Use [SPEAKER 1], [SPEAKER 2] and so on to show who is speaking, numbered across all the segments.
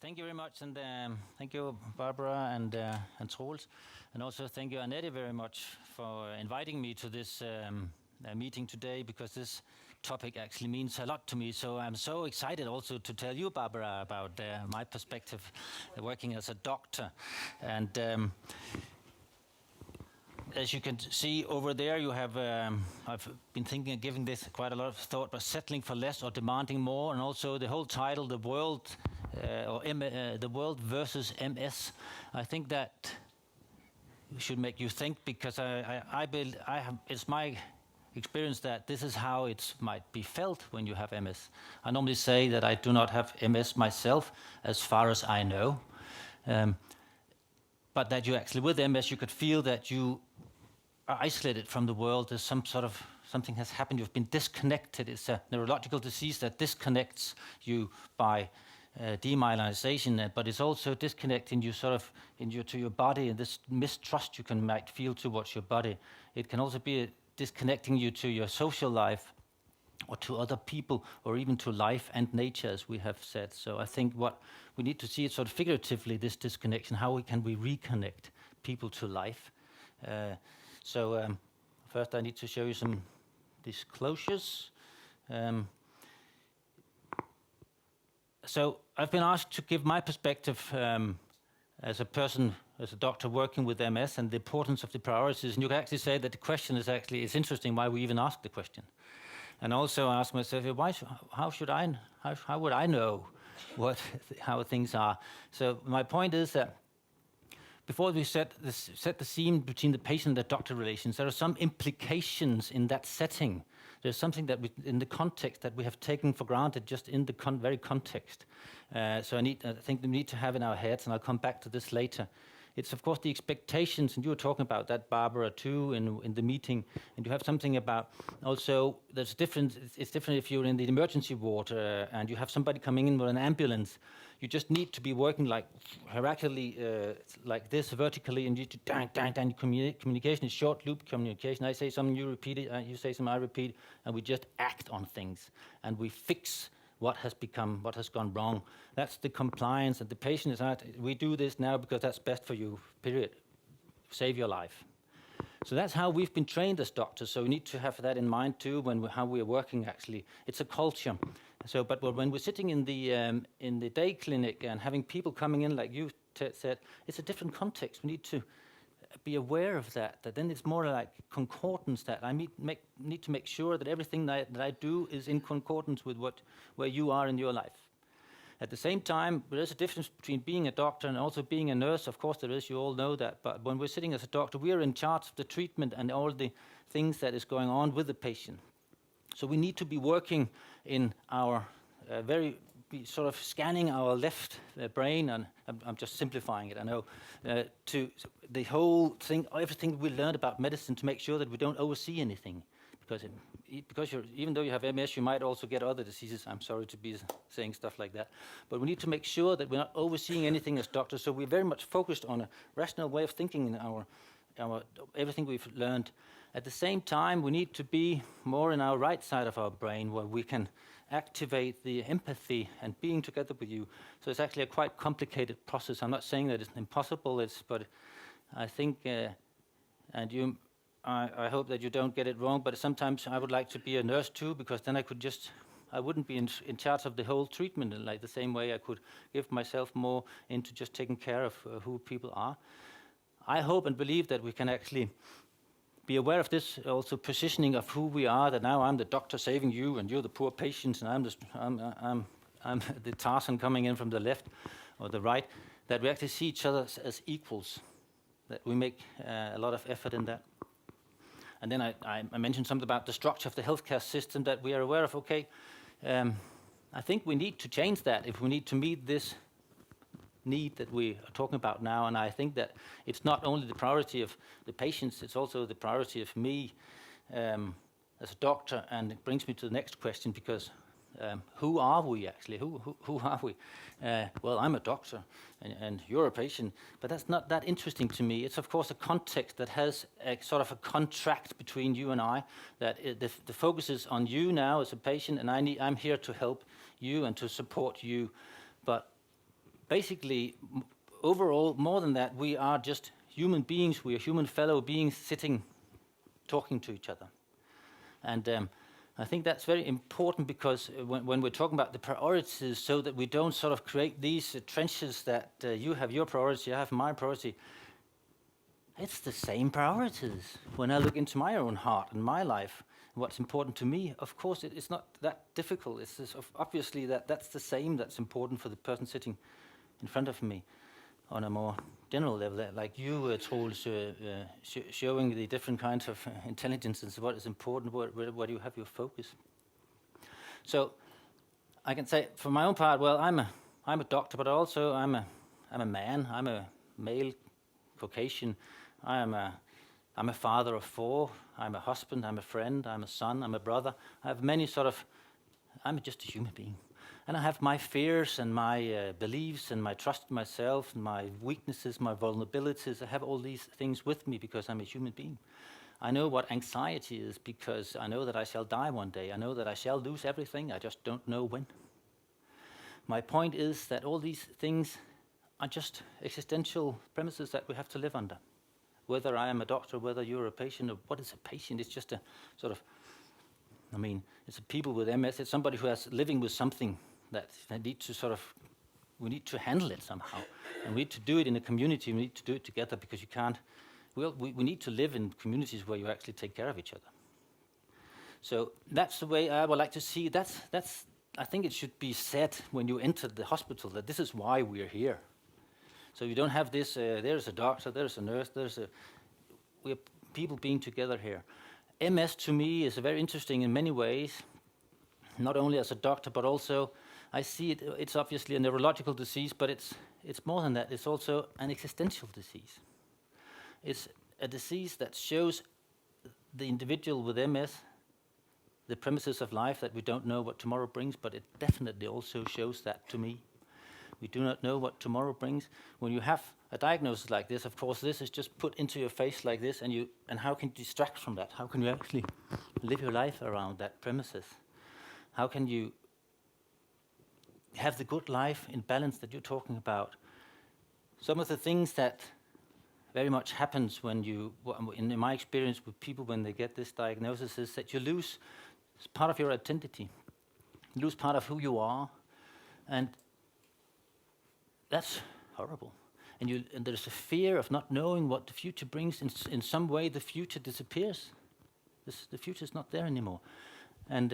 [SPEAKER 1] Thank you very much, and thank you, Barbara and Troels, and also thank you, Annette, very much for inviting me to this meeting today, because this topic actually means a lot to me. So I'm so excited also to tell you, Barbara, about my perspective working as a doctor. And as you can see over there, you have I've been thinking and giving this quite a lot of thought, but settling for less or demanding more, and also the whole title, the world the world versus MS. I think that should make you think, because it's my experience that this is how it might be felt when you have MS. I normally say that I do not have MS myself, as far as I know, but that you actually, with MS, you could feel that you are isolated from the world. There's something has happened. You've been disconnected. It's a neurological disease that disconnects you by demyelinization, but it's also disconnecting you to your body, and this mistrust you might feel towards your body. It can also be disconnecting you to your social life, or to other people, or even to life and nature, as we have said. So I think what we need to see it sort of figuratively, this disconnection, how can we reconnect people to life. First I need to show you some disclosures. So I've been asked to give my perspective as a person, as a doctor working with MS, and the importance of the priorities. And you can actually say that the question is actually, it's interesting why we even ask the question. And also ask myself, how would I know how things are? So my point is that before we set the scene between the patient and the doctor relations, there are some implications in that setting. There's something that in the context that we have taken for granted, just in the very context. So I think we need to have in our heads, and I'll come back to this later. It's of course the expectations, and you were talking about that, Barbara, too, in the meeting. And you have something about also there's different. It's different if you're in the emergency ward and you have somebody coming in with an ambulance. You just need to be working like hierarchically, like this, vertically, and you need to communication is short loop communication. I say something, you repeat it, you say something, I repeat, and we just act on things, and we fix what has gone wrong. That's the compliance, and the patient is not, we do this now because that's best for you, period. Save your life. So that's how we've been trained as doctors, so we need to have that in mind too how we are working actually. It's a culture. So, but when we're sitting in the day clinic and having people coming in, like you said, it's a different context. We need to be aware of that then it's more like concordance, that I need to make sure that everything that I do is in concordance with where you are in your life. At the same time, there's a difference between being a doctor and also being a nurse. Of course there is, you all know that, but when we're sitting as a doctor, we are in charge of the treatment and all the things that is going on with the patient. So we need to be working in our sort of scanning our left brain, and I'm just simplifying it, I know, to the whole thing, everything we learned about medicine, to make sure that we don't oversee anything. Because even though you have MS, you might also get other diseases. I'm sorry to be saying stuff like that. But we need to make sure that we're not overseeing anything as doctors. So we're very much focused on a rational way of thinking in our everything we've learned. At the same time, we need to be more in our right side of our brain, where we can activate the empathy and being together with you. So it's actually a quite complicated process. I'm not saying that it's impossible, but I think, I hope that you don't get it wrong, but sometimes I would like to be a nurse too, because then I wouldn't be in charge of the whole treatment, and like the same way I could give myself more into just taking care of who people are. I hope and believe that we can actually be aware of this also positioning of who we are, that now I'm the doctor saving you and you're the poor patient, and I'm the Tarzan coming in from the left or the right, that we actually see each other as equals, that we make a lot of effort in that. And then I mentioned something about the structure of the healthcare system, that we are aware of, I think we need to change that if we need to meet this need that we are talking about now. And I think that it's not only the priority of the patients, it's also the priority of me as a doctor. And it brings me to the next question, because who are we actually? Who are we? Well, I'm a doctor and you're a patient, but that's not that interesting to me. It's of course a context that has a sort of a contract between you and I, that the focus is on you now as a patient, and I'm here to help you and to support you. But basically, overall, more than that, we are just human beings. We are human fellow beings sitting, talking to each other. And I think that's very important because when we're talking about the priorities, so that we don't sort of create these trenches that you have your priority, I have my priority. It's the same priorities. When I look into my own heart and my life, what's important to me, of course, it's not that difficult. It's just obviously that's the same that's important for the person sitting in front of me on a more general level, like you, Troels, showing the different kinds of intelligences, what is important, where do you have your focus. So I can say, for my own part, well, I'm a doctor, but also I'm a man. I'm a male, Caucasian. I'm a father of 4. I'm a husband. I'm a friend. I'm a son. I'm a brother. I have many I'm just a human being. And I have my fears and my beliefs and my trust in myself, and my weaknesses, my vulnerabilities. I have all these things with me because I'm a human being. I know what anxiety is because I know that I shall die one day. I know that I shall lose everything. I just don't know when. My point is that all these things are just existential premises that we have to live under. Whether I am a doctor, whether you're a patient, or what is a patient? It's just a sort of, it's a people with MS. It's somebody who is living with something that need to we need to handle it somehow. And we need to do it in a community. We need to do it together because you can't, we need to live in communities where you actually take care of each other. So that's the way I would like to see. I think it should be said when you enter the hospital that this is why we are here. So you don't have this, there's a doctor, there's a nurse, we're people being together here. MS to me is very interesting in many ways, not only as a doctor, but also I see it's obviously a neurological disease, but it's more than that. It's also an existential disease. It's a disease that shows the individual with MS the premises of life, that we don't know what tomorrow brings, but it definitely also shows that to me. We do not know what tomorrow brings. When you have a diagnosis like this, of course, this is just put into your face like this, and how can you distract from that? How can you actually live your life around that premises? How can you have the good life in balance that you're talking about? Some of the things that very much happens when in my experience with people when they get this diagnosis, is that you lose part of your identity, you lose part of who you are, and that's horrible. And there's a fear of not knowing what the future brings. In some way, the future disappears. The future is not there anymore. And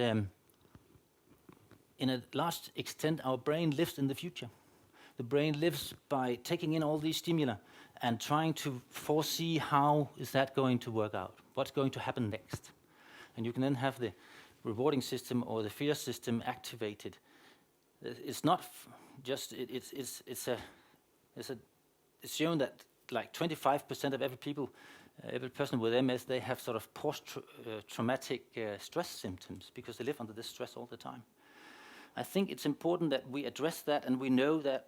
[SPEAKER 1] in a large extent, our brain lives in the future. The brain lives by taking in all these stimuli and trying to foresee how is that going to work out, what's going to happen next. And you can then have the rewarding system or the fear system activated. It's not just, it's shown that like 25% of every person with MS, they have sort of post-traumatic stress symptoms because they live under this stress all the time. I think it's important that we address that and we know that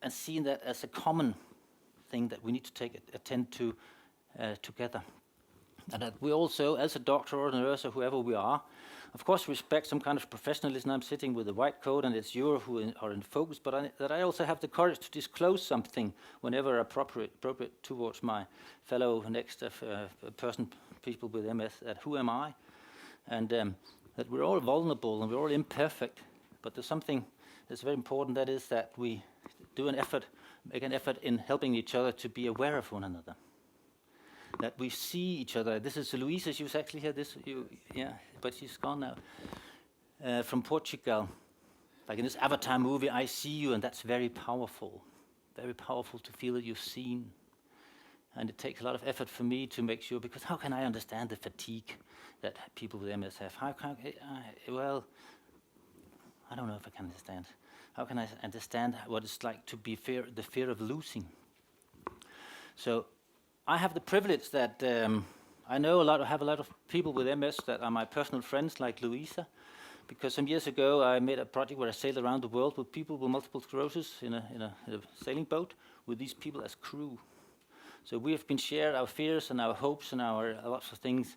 [SPEAKER 1] and see that as a common thing that we need to attend to together. And that we also, as a doctor or a nurse or whoever we are, of course respect some kind of professionalism. I'm sitting with a white coat and it's you who are in focus, but that I also have the courage to disclose something whenever appropriate towards my fellow next people with MS, that who am I? And that we're all vulnerable and we're all imperfect, but there's something that's very important, that is that we do make an effort in helping each other to be aware of one another. That we see each other. This is Louisa, she was actually here, but she's gone now, from Portugal. Like in this Avatar movie, I see you, and that's very powerful to feel that you've seen. And it takes a lot of effort for me to make sure, because how can I understand the fatigue that people with MS have? Well, I don't know if I can understand. How can I understand what it's like to be the fear of losing? So I have the privilege that I have a lot of people with MS that are my personal friends, like Louisa, because some years ago I made a project where I sailed around the world with people with multiple sclerosis in a sailing boat with these people as crew. So we have been shared our fears and our hopes and our lots of things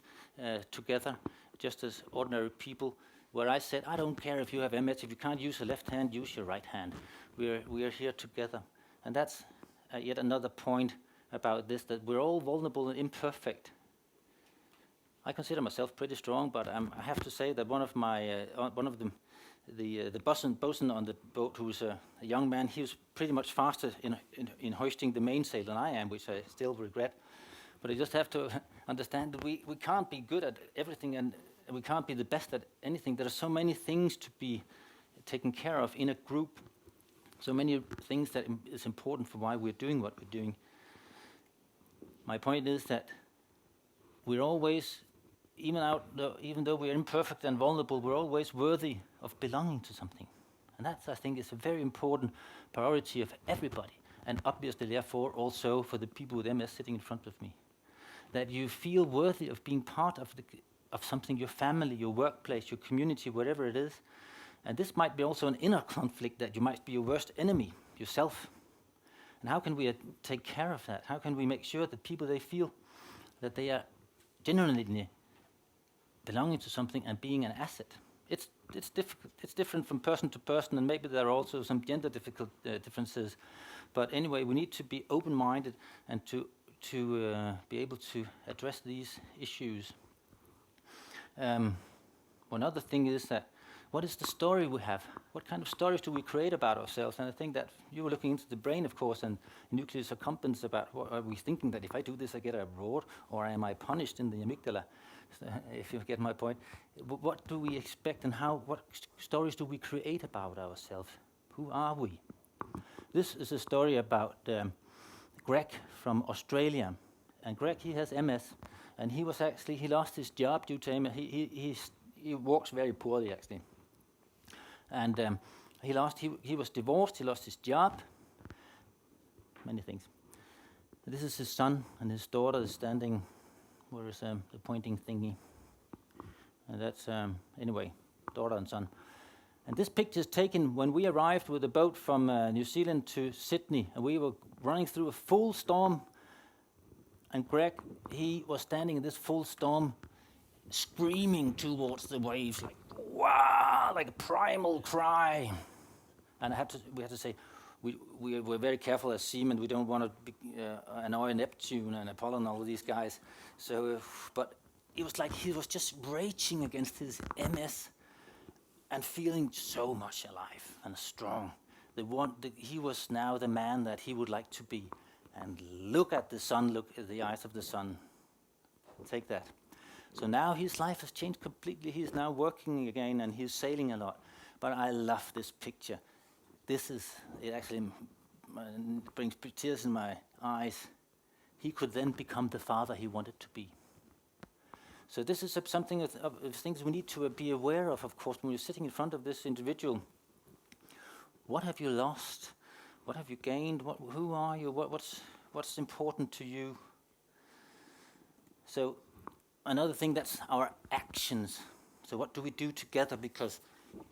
[SPEAKER 1] together, just as ordinary people where I said, I don't care if you have MS, if you can't use your left hand, use your right hand. We are here together. And that's yet another point about this, that we're all vulnerable and imperfect. I consider myself pretty strong, but I have to say that one of the bosun on the boat, who's a young man, he was pretty much faster in hoisting the mainsail than I am, which I still regret. But I just have to understand that we can't be good at everything, and we can't be the best at anything. There are so many things to be taken care of in a group, so many things that is important for why we're doing what we're doing. My point is that we're always, even though we're imperfect and vulnerable, we're always worthy of belonging to something. And that's, I think, is a very important priority of everybody, and obviously, therefore, also for the people with MS sitting in front of me. That you feel worthy of being part of something, your family, your workplace, your community, whatever it is. And this might be also an inner conflict, that you might be your worst enemy, yourself. And how can we take care of that? How can we make sure that people, they feel that they are genuinely belonging to something and being an asset? It's difficult. It's different from person to person, and maybe there are also some gender differences. But anyway, we need to be open-minded and to be able to address these issues. One other thing is that, what is the story we have? What kind of stories do we create about ourselves? And I think that you were looking into the brain, of course, and nucleus accumbens, about what are we thinking, that if I do this I get a reward, or am I punished in the amygdala, if you get my point. What do we expect, and what stories do we create about ourselves? Who are we? This is a story about Greg from Australia. And Greg, he has MS, and he lost his job due to MS. He walks very poorly, actually. And he was divorced, he lost his job, many things. This is his son, and his daughter is standing, where is the pointing thingy? And that's, anyway, daughter and son. And this picture is taken when we arrived with a boat from New Zealand to Sydney, and we were running through a full storm, and Greg, he was standing in this full storm, screaming towards the waves, like, wow, like a primal cry. And we had to say, we're very careful as seamen. We don't want to annoy Neptune and Apollo and all of these guys. So, but it was like he was just raging against his MS and feeling so much alive and strong. He was now the man that he would like to be. And look at the sun, look at the eyes of the sun. Take that. So now his life has changed completely. He's now working again, and he's sailing a lot. But I love this picture. It actually brings tears in my eyes. He could then become the father he wanted to be. So this is something of things we need to be aware of course, when you're sitting in front of this individual. What have you lost? What have you gained? Who are you? What's important to you? So another thing, that's our actions. So what do we do together? Because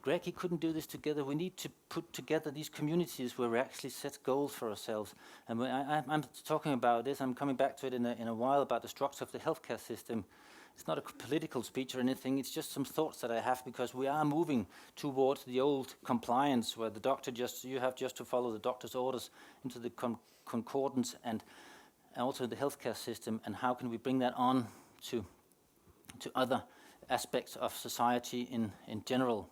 [SPEAKER 1] Greg, he couldn't do this together. We need to put together these communities where we actually set goals for ourselves. And when I'm talking about this, I'm coming back to it in a while, about the structure of the healthcare system. It's not a political speech or anything. It's just some thoughts that I have, because we are moving towards the old compliance, where you have just to follow the doctor's orders, into the concordance and also the healthcare system. And how can we bring that on to other aspects of society in general?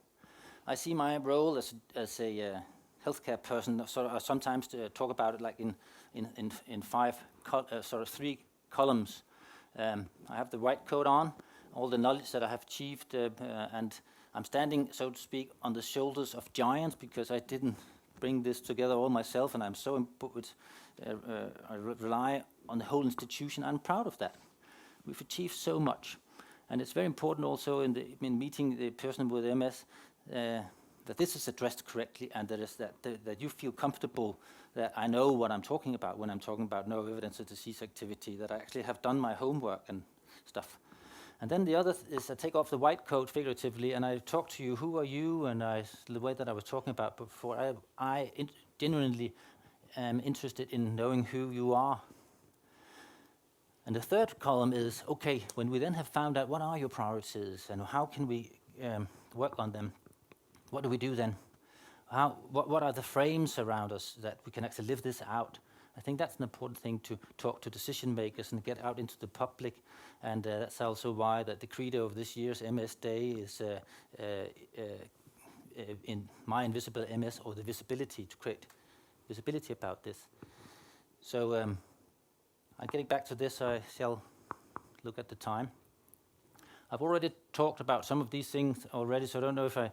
[SPEAKER 1] I see my role as a healthcare person. I sometimes talk about it like in three columns. I have the white coat on, all the knowledge that I have achieved, and I'm standing, so to speak, on the shoulders of giants, because I didn't bring this together all myself, and I'm so I rely on the whole institution. I'm proud of that. We've achieved so much, and it's very important also in meeting the person with MS that this is addressed correctly, and that you feel comfortable that I know what I'm talking about when I'm talking about no evidence of disease activity, that I actually have done my homework and stuff. And then the other is I take off the white coat figuratively, and I talk to you. Who are you? And the way that I was talking about before, I genuinely am interested in knowing who you are. And the third column is, okay, when we then have found out what are your priorities and how can we work on them, what do we do then? What are the frames around us that we can actually live this out? I think that's an important thing, to talk to decision makers and get out into the public, and that's also why that the credo of this year's MS Day is in my invisible MS, or the visibility, to create visibility about this. So I'm getting back to this. I shall look at the time. I've already talked about some of these things already, so I don't know if I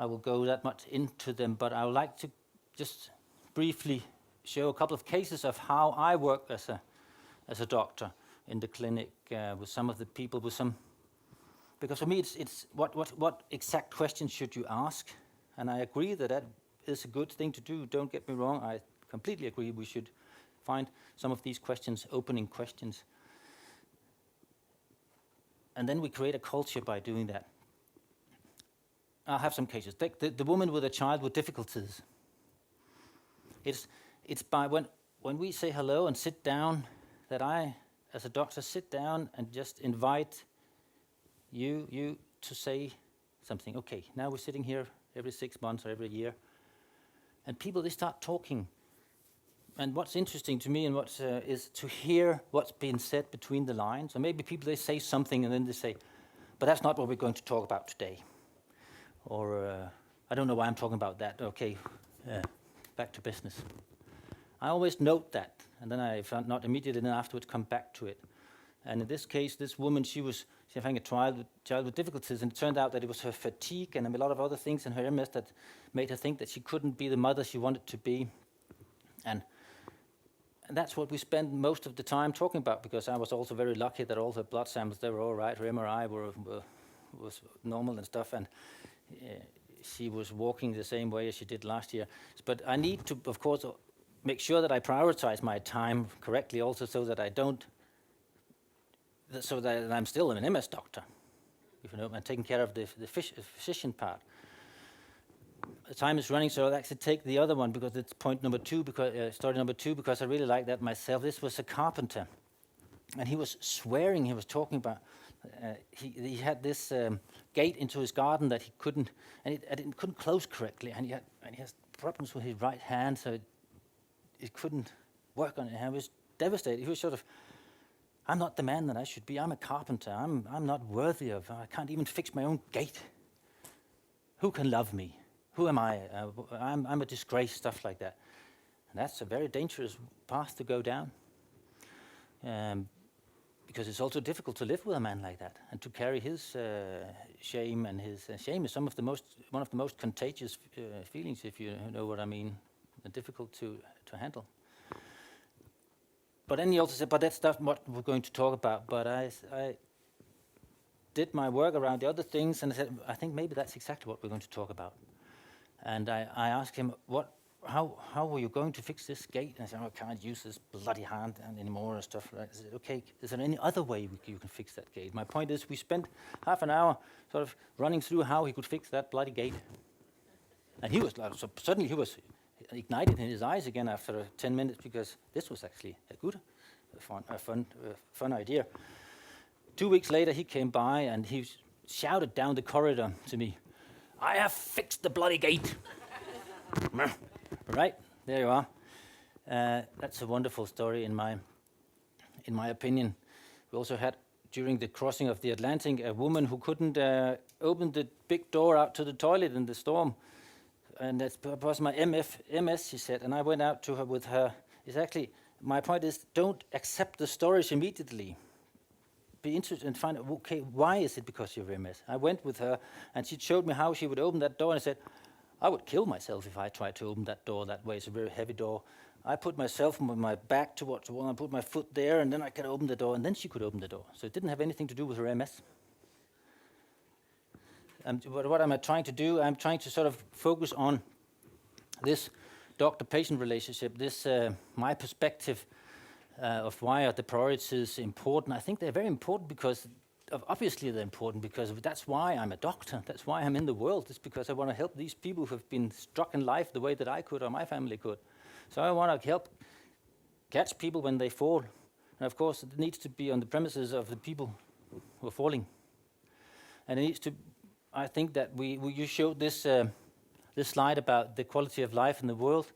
[SPEAKER 1] will go that much into them, but I would like to just briefly show a couple of cases of how I work as a doctor in the clinic with some of the people, because for me it's what exact questions should you ask, and I agree that is a good thing to do. Don't get me wrong, I completely agree we should find some of these questions, opening questions, and then we create a culture by doing that. I'll have some cases. Take the woman with a child with difficulties. It's by when we say hello and sit down, that I, as a doctor, sit down and just invite you to say something. Okay, now we're sitting here every 6 months or every year, and people, they start talking. And what's interesting to me and is to hear what's being said between the lines. Or maybe people, they say something and then they say, but that's not what we're going to talk about today. Or I don't know why I'm talking about that. Okay, back to business. I always note that, and then I found not immediately, then afterwards come back to it. And in this case, this woman, she was having a child with difficulties, and it turned out that it was her fatigue and a lot of other things in her MS that made her think that she couldn't be the mother she wanted to be. And that's what we spent most of the time talking about, because I was also very lucky that all her blood samples, they were all right. Her MRI was normal and stuff, and she was walking the same way as she did last year. But I need to, of course, make sure that I prioritize my time correctly, also so that I'm still an MS doctor, if you know, I'm taking care of the physician part. The time is running, so I'll actually take the other one, because it's point number 2, story number 2, because I really like that myself. This was a carpenter, and he was swearing. He was talking about he had this gate into his garden that he couldn't, and it couldn't close correctly, and he has problems with his right hand, so it couldn't work on it. And I was devastated. He was sort of, I'm not the man that I should be. I'm a carpenter. I'm not worthy of. I can't even fix my own gate. Who can love me? Who am I? I'm a disgrace, stuff like that. And that's a very dangerous path to go down. Because it's also difficult to live with a man like that, and to carry his shame, and his shame is one of the most contagious feelings, if you know what I mean, and difficult to handle. But then he also said, but that's not what we're going to talk about. But I did my work around the other things, and I said, I think maybe that's exactly what we're going to talk about. And I asked him, how were you going to fix this gate? And I said, I can't use this bloody hand anymore and stuff. I said, okay, is there any other way you can fix that gate? My point is, we spent half an hour sort of running through how he could fix that bloody gate. And he was so suddenly he was ignited in his eyes again after 10 minutes, because this was actually a fun idea. 2 weeks later, he came by and he shouted down the corridor to me, I have fixed the bloody gate. Right, there you are. That's a wonderful story in my opinion. We also had, during the crossing of the Atlantic, a woman who couldn't open the big door out to the toilet in the storm. And that was my MS, she said. And I went out to her with her. Exactly, my point is, don't accept the stories immediately. Be interested and find out, okay, why is it because you're MS? I went with her, and she showed me how she would open that door, and I said, I would kill myself if I tried to open that door that way. It's a very heavy door. I put myself with my back towards the wall, and I put my foot there, and then I could open the door, and then she could open the door. So it didn't have anything to do with her MS. What am I trying to do? I'm trying to sort of focus on this doctor-patient relationship, this my perspective of why are the priorities important. I think they're very important because obviously they're important because that's why I'm a doctor. That's why I'm in the world. It's because I want to help these people who have been struck in life the way that I could or my family could. So I want to help catch people when they fall. And of course, it needs to be on the premises of the people who are falling. And it needs to I think that you showed this this slide about the quality of life in the world,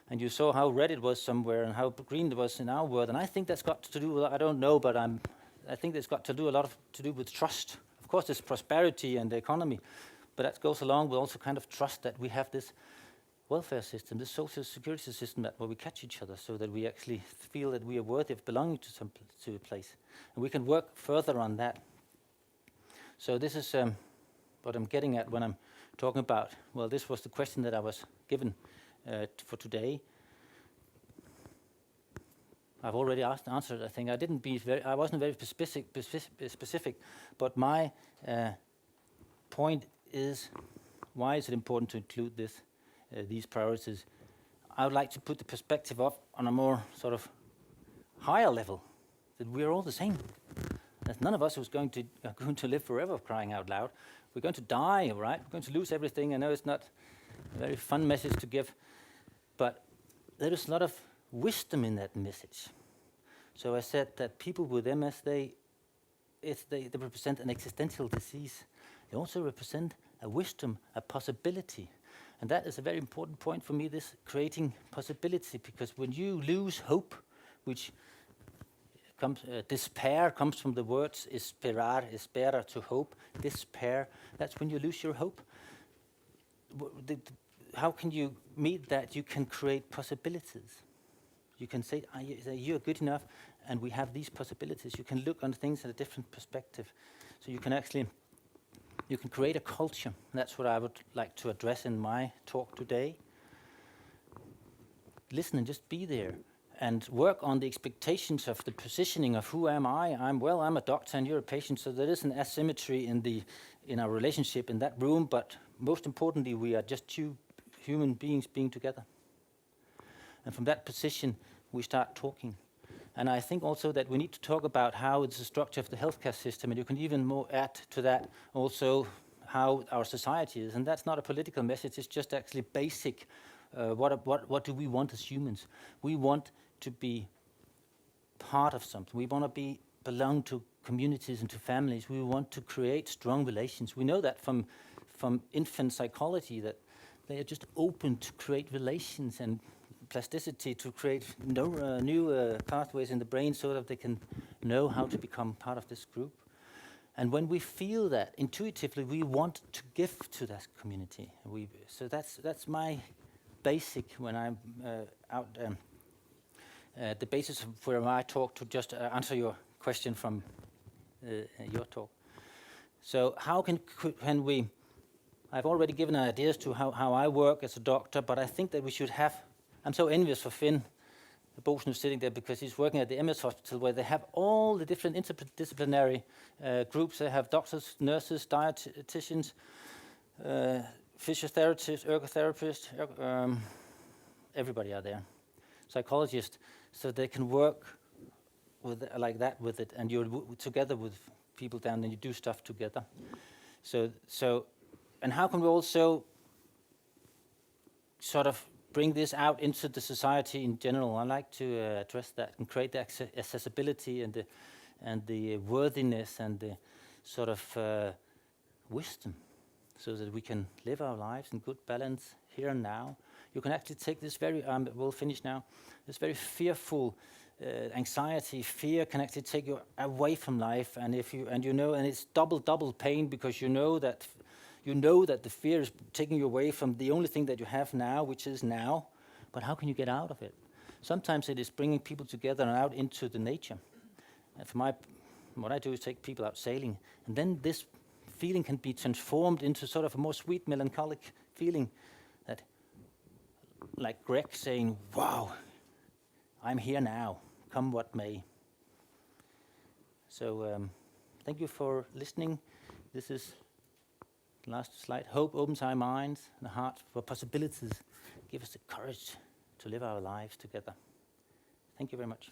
[SPEAKER 1] and you saw how red it was somewhere and how green it was in our world. And I think that's got to do with, I don't know, but I think it's got to do a lot to do with trust. Of course, there's prosperity and the economy, but that goes along with also kind of trust that we have this welfare system, this social security system where we catch each other, so that we actually feel that we are worthy of belonging to a place, and we can work further on that. So this is what I'm getting at when I'm talking about. Well, this was the question that I was given for today. I've already answered. I think I wasn't very specific, but my point is, why is it important to include these priorities? I would like to put the perspective up on a more sort of higher level, that we're all the same. There's none of us are going to live forever, crying out loud. We're going to die, right? We're going to lose everything. I know it's not a very fun message to give, but there is a lot of wisdom in that message. So I said that people with MS, they represent an existential disease. They also represent a wisdom, a possibility. And that is a very important point for me, this creating possibility, because when you lose hope, which comes, despair comes from the words espera, to hope, despair, that's when you lose your hope. How can you meet that? You can create possibilities. You can say, you're good enough, and we have these possibilities. You can look on things at a different perspective. So you can create a culture. That's what I would like to address in my talk today. Listen and just be there, and work on the expectations of the positioning of who am I. I'm a doctor and you're a patient, so there is an asymmetry in our relationship in that room, but most importantly, we are just two human beings being together. And from that position, we start talking. And I think also that we need to talk about how it's the structure of the healthcare system, and you can even more add to that also how our society is. And that's not a political message, it's just actually basic. What do we want as humans? We want to be part of something. We want to belong to communities and to families. We want to create strong relations. We know that from infant psychology, that they are just open to create relations and plasticity, to create new pathways in the brain so that they can know how to become part of this group. And when we feel that intuitively, we want to give to that community. So that's my basic when I'm out. The basis for my talk, to just answer your question from your talk. So how can we? I've already given ideas to how I work as a doctor, but I think that we should have. I'm so envious for Finn Bosen, who's sitting there, because he's working at the MS hospital, where they have all the different interdisciplinary groups. They have doctors, nurses, dietitians, physiotherapists, ergotherapists, everybody are there, psychologists, so they can work with like that with it, and you're together with people down, and you do stuff together. So, and how can we also sort of bring this out into the society in general? I like to address that and create the accessibility and the worthiness and the sort of wisdom, so that we can live our lives in good balance here and now. You can actually take this we'll finish now, this very fearful anxiety, fear can actually take you away from life, and and it's double pain, because you know that the fear is taking you away from the only thing that you have now, which is now. But how can you get out of it? Sometimes it is bringing people together and out into the nature. And what I do is take people out sailing, and then this feeling can be transformed into sort of a more sweet, melancholic feeling, that, like Greg saying, wow, I'm here now, come what may. So thank you for listening. This is the last slide. Hope opens our minds and hearts for possibilities. Give us the courage to live our lives together. Thank you very much.